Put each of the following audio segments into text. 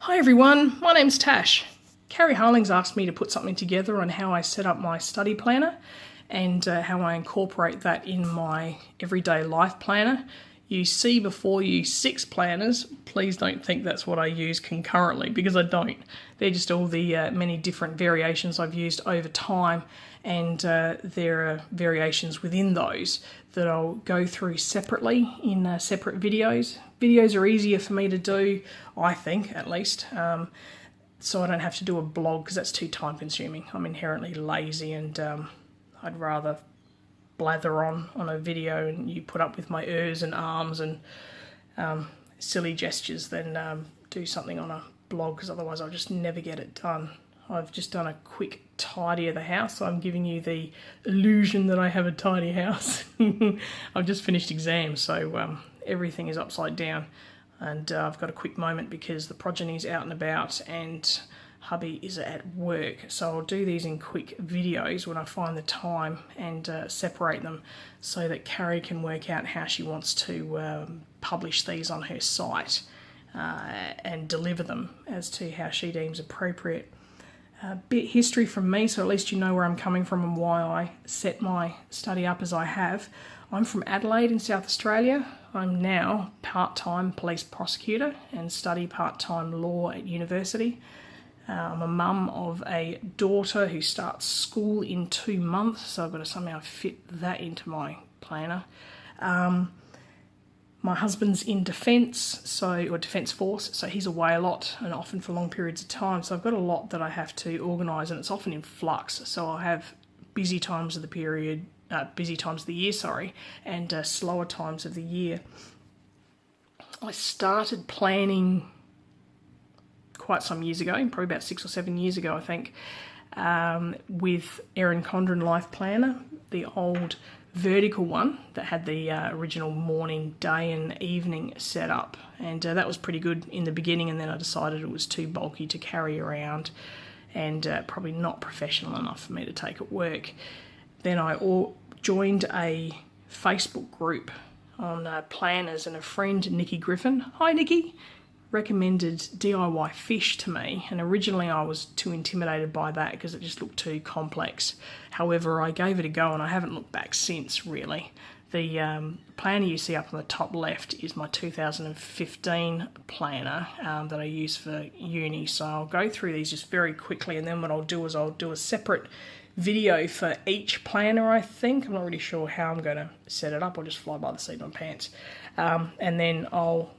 Hi everyone, my name's Tash. Carrie Harling's asked me to put something together on how I set up my study planner and how I incorporate that in my everyday life planner. You see before you 6 planners. Please don't think that's what I use concurrently, because I don't. They're just all the many different variations I've used over time, and there are variations within those that I'll go through separately in separate videos. Videos are easier for me to do, I think, at least, so I don't have to do a blog because that's too time consuming. I'm inherently lazy and I'd rather blather on a video and you put up with my ers and arms and silly gestures than do something on a blog, because otherwise I'll just never get it done. I've just done a quick tidy of the house, so I'm giving you the illusion that I have a tidy house. I've just finished exams, so everything is upside down, and I've got a quick moment because the progeny's out and about and hubby is at work, so I'll do these in quick videos when I find the time and separate them so that Carrie can work out how she wants to publish these on her site and deliver them as to how she deems appropriate. A bit history from me, so at least you know where I'm coming from and why I set my study up as I have. I'm from Adelaide in South Australia. I'm now part-time police prosecutor and study part-time law at university. I'm a mum of a daughter who starts school in 2 months, so I've got to somehow fit that into my planner. My husband's in defence, or Defence Force, so he's away a lot and often for long periods of time, so I've got a lot that I have to organise, and it's often in flux, so I have busy times of the year, and slower times of the year. I started planning quite some years ago, probably about 6 or 7 years ago, I think, with Erin Condren Life Planner, the old vertical one that had the original morning, day and evening set up, and that was pretty good in the beginning, and then I decided it was too bulky to carry around and probably not professional enough for me to take at work. Then I joined a Facebook group on planners, and a friend, Nikki Griffin, hi Nikki, recommended DIYFish to me, and originally I was too intimidated by that because it just looked too complex. However, I gave it a go and I haven't looked back since, really. The planner you see up on the top left is my 2015 planner that I use for uni, so I'll go through these just very quickly, and then what I'll do is I'll do a separate video for each planner, I think. I'm not really sure how I'm going to set it up. I'll just fly by the seat of my pants, and then I'll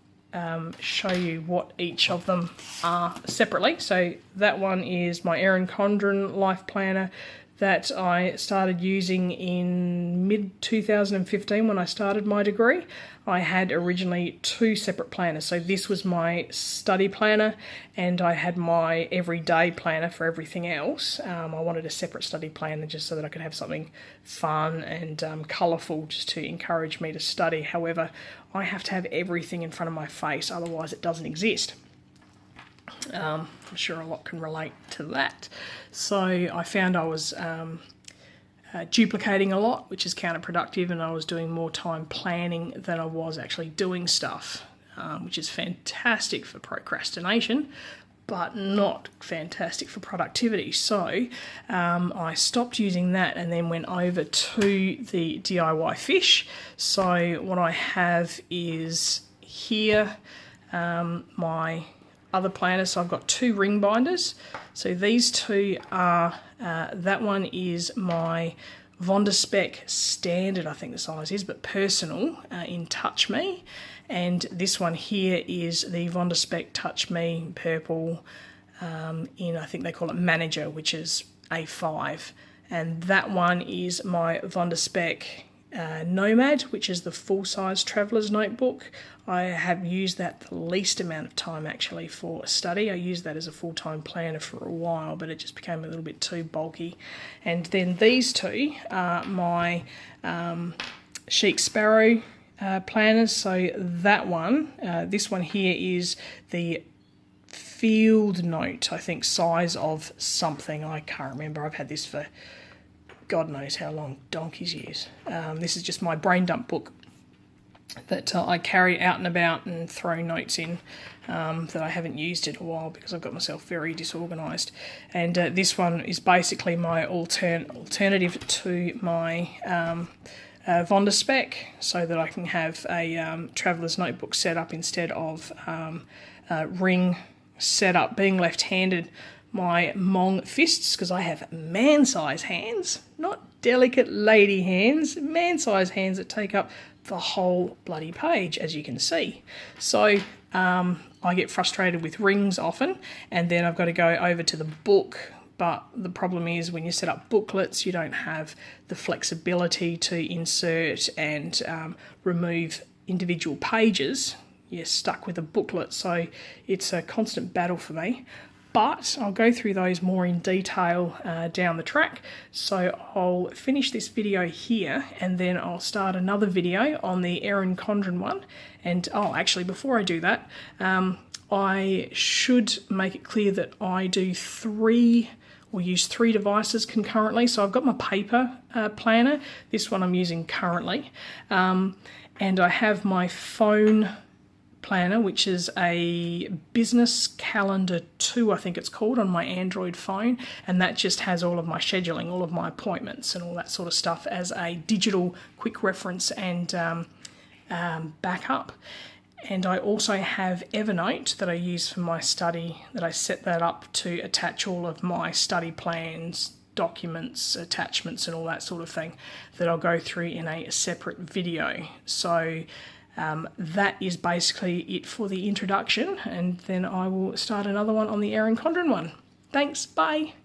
show you what each of them are separately. So that one is my Erin Condren Life Planner that I started using in mid-2015 when I started my degree. I had originally 2 separate planners. So this was my study planner and I had my everyday planner for everything else. I wanted a separate study planner just so that I could have something fun and colourful just to encourage me to study. However, I have to have everything in front of my face, otherwise it doesn't exist. I'm sure a lot can relate to that. So I found I was duplicating a lot, which is counterproductive, and I was doing more time planning than I was actually doing stuff, which is fantastic for procrastination, but not fantastic for productivity. So I stopped using that and then went over to the DIYFish. So what I have is here my other planners. So I've got 2 ring binders. So these 2 are, that one is my Vonderspec standard, I think the size is, but personal in Touch Me. And this one here is the Vonderspec Touch Me purple in, I think they call it Manager, which is A5. And that one is my Vonderspec Nomad, which is the full-size traveller's notebook. I have used that the least amount of time actually for study. I used that as a full-time planner for a while, but it just became a little bit too bulky. And then these 2 are my Chic Sparrow planners. So that one, this one here is the Field Note, I think, size of something. I can't remember. I've had this for God knows how long, donkey's years. This is just my brain dump book that I carry out and about and throw notes in that I haven't used in a while because I've got myself very disorganised. And this one is basically my alternative to my Vonderspec, so that I can have a traveller's notebook set up instead of ring set up. Being left-handed, my Hmong fists, because I have man-size hands, not delicate lady hands, man-size hands that take up the whole bloody page, as you can see. So I get frustrated with rings often, and then I've got to go over to the book. But the problem is when you set up booklets, you don't have the flexibility to insert and remove individual pages. You're stuck with a booklet, so it's a constant battle for me. But I'll go through those more in detail down the track. So I'll finish this video here, and then I'll start another video on the Erin Condren one. And actually, before I do that, I should make it clear that I do use three devices concurrently. So I've got my paper planner. This one I'm using currently. And I have my phone planner, which is a business calendar 2, I think it's called, on my Android phone, and that just has all of my scheduling, all of my appointments and all that sort of stuff as a digital quick reference and backup. And I also have Evernote that I use for my study, that I set that up to attach all of my study plans, documents, attachments and all that sort of thing, that I'll go through in a separate video. So that is basically it for the introduction, and then I will start another one on the Erin Condren one. Thanks, bye.